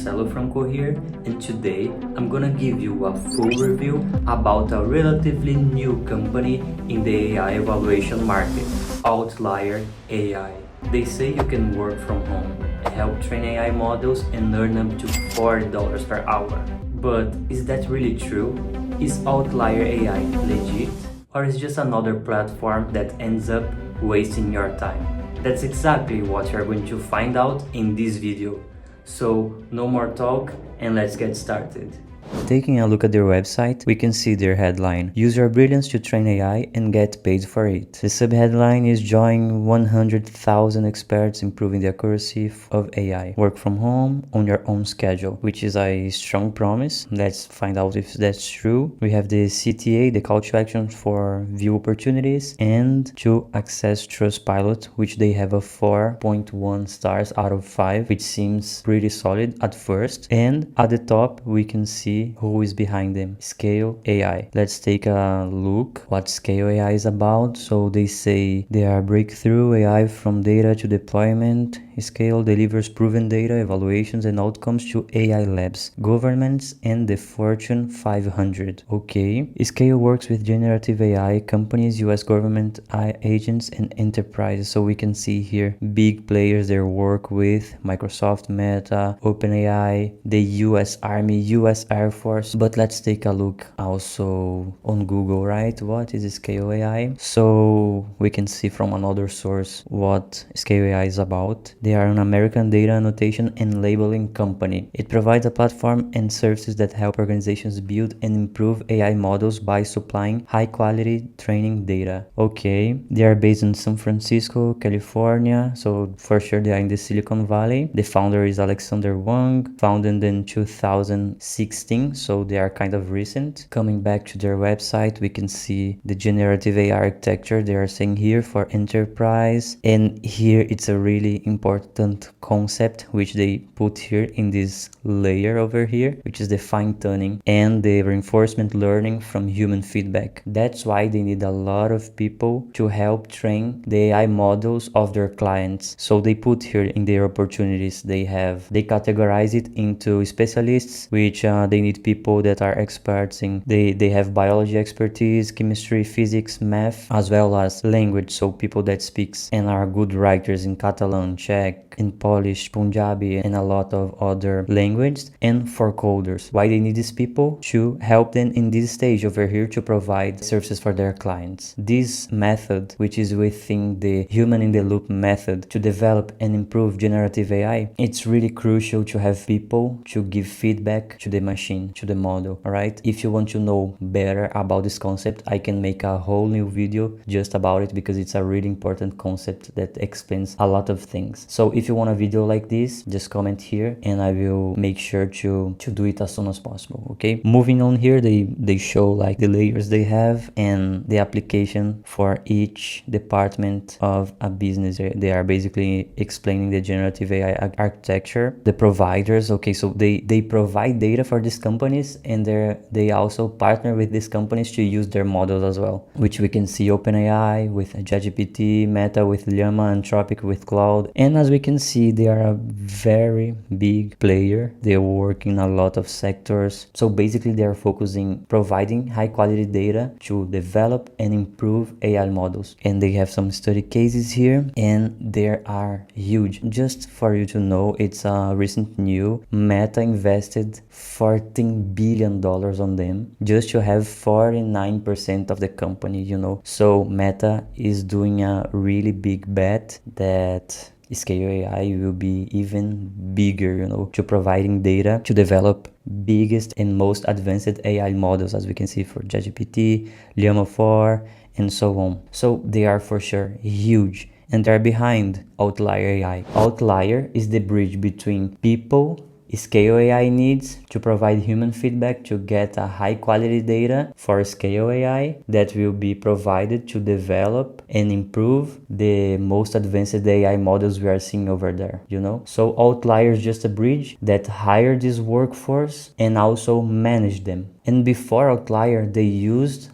from Cohere, and today I'm gonna give you a full review about a relatively new company in the AI evaluation market, Outlier AI. They say you can work from home, help train AI models and earn up to $40 per hour. But is that really true? Is Outlier AI legit? Or is it just another platform that ends up wasting your time? That's exactly what you're going to find out in this video. So no more talk and let's get started. Taking a look at their website, we can see their headline: use your brilliance to train AI and get paid for it. The subheadline is join 100,000 experts improving the accuracy of AI. Work from home on your own schedule, which is a strong promise. Let's find out if that's true. We have the CTA, the call to action for view opportunities, and to access Trustpilot, which they have a 4.1 stars out of 5, which seems pretty solid at first. And at the top, we can see who is behind them: Scale AI. Let's take a look what Scale AI is about. So they say they are breakthrough AI from data to deployment. Scale delivers proven data, evaluations and outcomes to AI labs, governments and the Fortune 500. Okay. Scale works with generative AI companies, US government agents and enterprises. So we can see here big players they work with: Microsoft, Meta, OpenAI, the US Army, US Air Force. But let's take a look also on Google, right? What is Scale AI? So we can see from another source what Scale AI is about. They are an American data annotation and labeling company. It provides a platform and services that help organizations build and improve AI models by supplying high quality training data. Okay, they are based in San Francisco, California. So for sure they are in the Silicon Valley. The founder is Alexander Wang, founded in 2016. So they are kind of recent. Coming back to their website, we can see the generative AI architecture they are saying here for enterprise. And here it's a really important concept which they put here in this layer over here, which is the fine-tuning and the reinforcement learning from human feedback. That's why they need a lot of people to help train the AI models of their clients. So they put here in their opportunities they categorize it into specialists, which they need people that are experts in they have biology expertise, chemistry, physics, math, as well as language. So people that speaks and are good writers in Catalan, Czech, in Polish, Punjabi, and a lot of other languages. And for coders, why they need these people? To help them in this stage over here to provide services for their clients. This method, which is within the human in the loop method to develop and improve generative AI, it's really crucial to have people to give feedback to the machine, to the model. All right, if you want to know better about this concept, I can make a whole new video just about it, because it's a really important concept that explains a lot of things. So if you want a video like this, just comment here and I will make sure to do it as soon as possible. Okay, moving on here, they show like the layers they have and the application for each department of a business. They are basically explaining the generative AI architecture, the providers. Okay, so they provide data for these companies, and they also partner with these companies to use their models as well, which we can see OpenAI with ChatGPT, Meta with Llama, Anthropic with Cloud. And as we can see, they are a very big player. They work in a lot of sectors. So basically they are focusing providing high quality data to develop and improve AI models. And they have some study cases here and they are huge. Just for you to know, it's a recent news. Meta invested $14 billion on them just to have 49% of the company, you know. So Meta is doing a really big bet that Scale AI will be even bigger, you know, to providing data to develop biggest and most advanced AI models, as we can see for ChatGPT, Llama 4, and so on. So they are for sure huge, and they're behind Outlier AI. Outlier is the bridge between people Scale AI needs to provide human feedback to get a high quality data for Scale AI that will be provided to develop and improve the most advanced AI models we are seeing over there, you know? So Outlier is just a bridge that hire this workforce and also manage them. And before Outlier,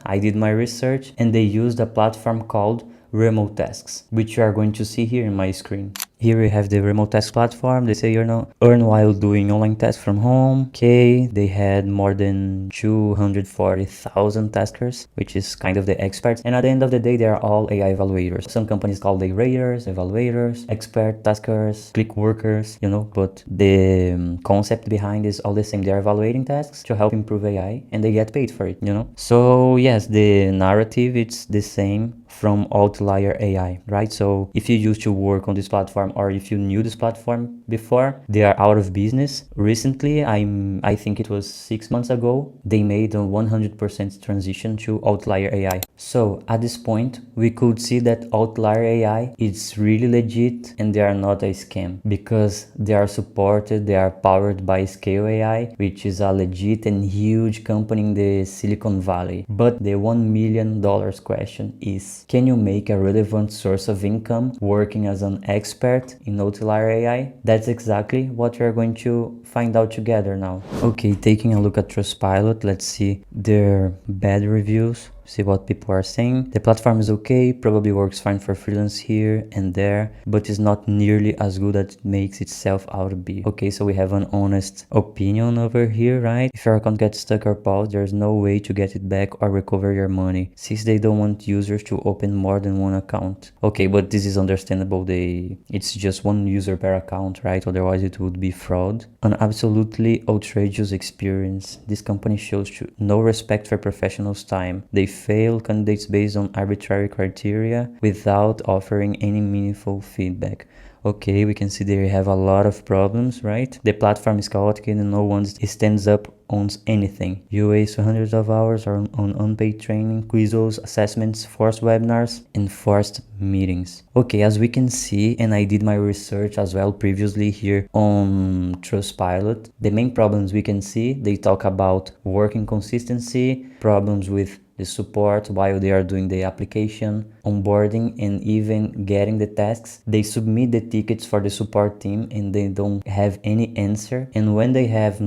I did my research, and they used a platform called Remotasks, which you are going to see here in my screen. Here we have the Remotasks platform. They say earn while doing online tasks from home. Okay, they had more than 240,000 testers, which is kind of the experts. And at the end of the day, they are all AI evaluators. Some companies call they raters, evaluators, expert taskers, click workers, but the concept behind is all the same. They're evaluating tasks to help improve AI and they get paid for it. So yes, the narrative, it's the same from Outlier AI, right? So if you used to work on this platform or if you knew this platform before, they are out of business. Recently, I think it was 6 months ago, they made a 100% transition to Outlier AI. So at this point, we could see that Outlier AI is really legit and they are not a scam because they are supported, they are powered by Scale AI, which is a legit and huge company in the Silicon Valley. But the $1 million question is, can you make a relevant source of income working as an expert in Outlier AI? That's exactly what we're going to find out together now. Okay, taking a look at Trustpilot, let's see their bad reviews. See what people are saying. The platform is okay, probably works fine for freelance here and there, but is not nearly as good as it makes itself out to be. Okay, so we have an honest opinion over here, right? If your account gets stuck or paused, there's no way to get it back or recover your money, since they don't want users to open more than one account. Okay, but this is understandable. It's just one user per account, right? Otherwise it would be fraud. An absolutely outrageous experience. This company shows no respect for professionals' time. They fail candidates based on arbitrary criteria without offering any meaningful feedback. Okay, we can see they have a lot of problems, right? The platform is chaotic and no one stands up on anything. You waste hundreds of hours on unpaid training, quizzes, assessments, forced webinars, and forced meetings. Okay, as we can see, and I did my research as well previously here on Trustpilot, the main problems we can see, they talk about work inconsistency, problems with the support while they are doing the application, onboarding, and even getting the tasks. They submit the tickets for the support team and they don't have any answer. And when they have is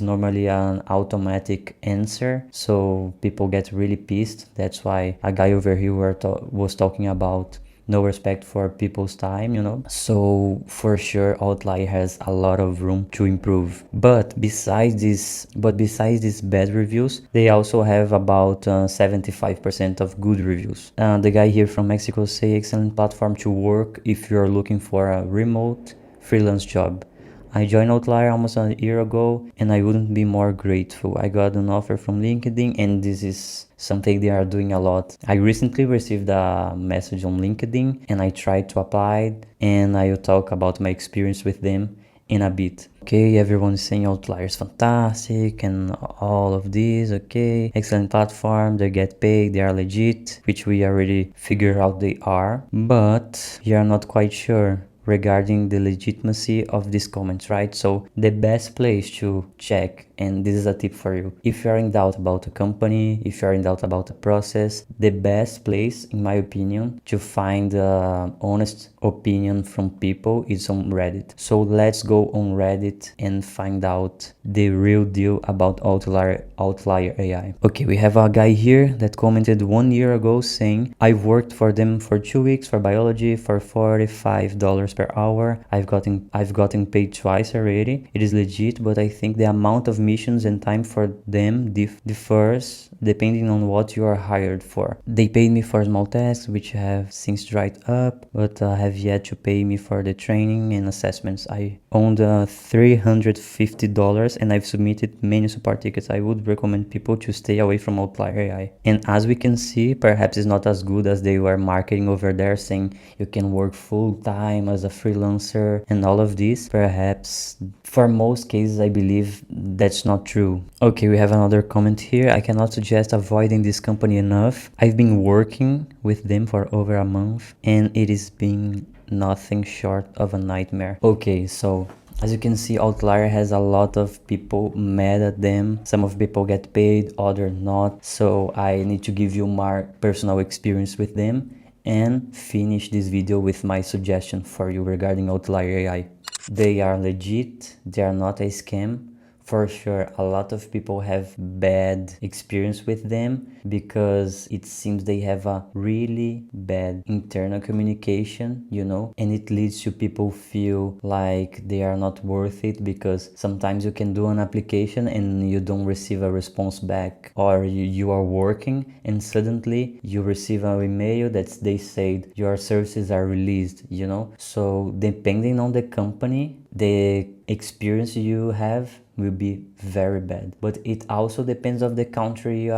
normally an automatic answer, so people get really pissed. That's why a guy over here was talking about no respect for people's time. So for sure Outlier has a lot of room to improve. But besides these bad reviews, they also have about 75% of good reviews. The guy here from Mexico say excellent platform to work if you're looking for a remote freelance job. I joined Outlier almost a year ago and I wouldn't be more grateful. I got an offer from LinkedIn and this is something they are doing a lot. I recently received a message on LinkedIn and I tried to apply and I will talk about my experience with them in a bit. Okay, everyone is saying Outlier is fantastic and all of this. Okay, excellent platform, they get paid, they are legit, which we already figured out they are, but we are not quite sure regarding the legitimacy of these comments, right? So the best place to check, and this is a tip for you, if you're in doubt about a company, if you're in doubt about a process, the best place, in my opinion, to find honest opinion from people is on Reddit. So let's go on Reddit and find out the real deal about Outlier AI. Okay, we have a guy here that commented 1 year ago saying, I've worked for them for 2 weeks for biology for $45 per hour. I've gotten paid twice already. It is legit, but I think the amount of missions and time for them differs depending on what you are hired for. They paid me for small tasks which have since dried up, but have yet to pay me for the training and assessments. I owned $350 and I've submitted many support tickets. I would recommend people to stay away from Outlier AI. And as we can see, perhaps it's not as good as they were marketing over there, saying you can work full time as a freelancer and all of this. Perhaps for most cases, I believe that's not true. Okay, we have another comment here. I cannot suggest avoiding this company enough. I've been working with them for over a month and it is been nothing short of a nightmare. Okay, so as you can see, Outlier has a lot of people mad at them. Some of people get paid, others not. So I need to give you my personal experience with them and finish this video with my suggestion for you regarding Outlier AI. They are legit, they are not a scam. For sure, a lot of people have bad experience with them because it seems they have a really bad internal communication, and it leads to people feel like they are not worth it, because sometimes you can do an application and you don't receive a response back, or you are working and suddenly you receive an email that they said your services are released. So depending on the company, the experience you have will be very bad, but it also depends of the country you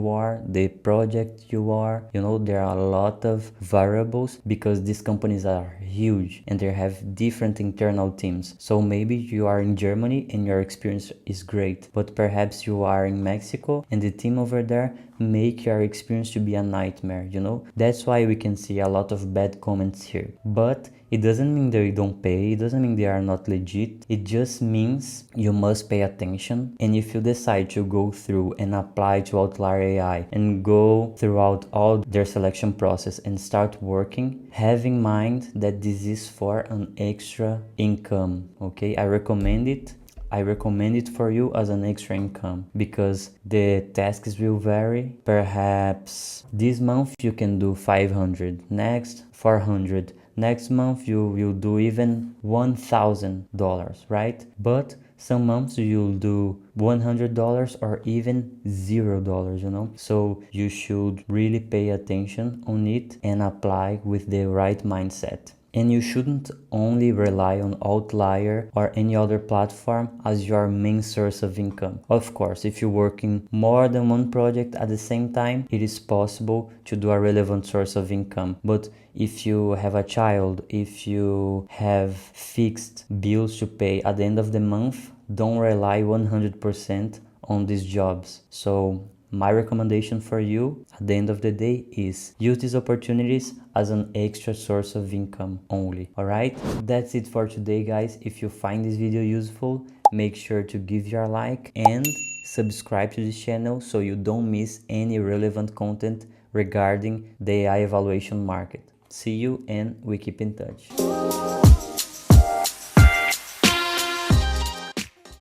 are the project you are. There are a lot of variables because these companies are huge and they have different internal teams. So maybe you are in Germany and your experience is great, but perhaps you are in Mexico and the team over there make your experience to be a nightmare. That's why we can see a lot of bad comments here, but it doesn't mean they don't pay, it doesn't mean they are not legit. It just means you must pay attention. And if you decide to go through and apply to Outlier AI and go throughout all their selection process and start working, have in mind that this is for an extra income, okay? I recommend it for you as an extra income because the tasks will vary. Perhaps this month you can do 500, next 400, next month you will do even $1,000, right? But some months you'll do $100 or even $0. So you should really pay attention on it and apply with the right mindset. And you shouldn't only rely on Outlier or any other platform as your main source of income. Of course, if you're working more than one project at the same time, it is possible to do a relevant source of income. But if you have a child, if you have fixed bills to pay at the end of the month, don't rely 100% on these jobs. So my recommendation for you at the end of the day is use these opportunities as an extra source of income only. All right, that's it for today, guys. If you find this video useful, make sure to give your like and subscribe to this channel so you don't miss any relevant content regarding the AI evaluation market. See you and we keep in touch.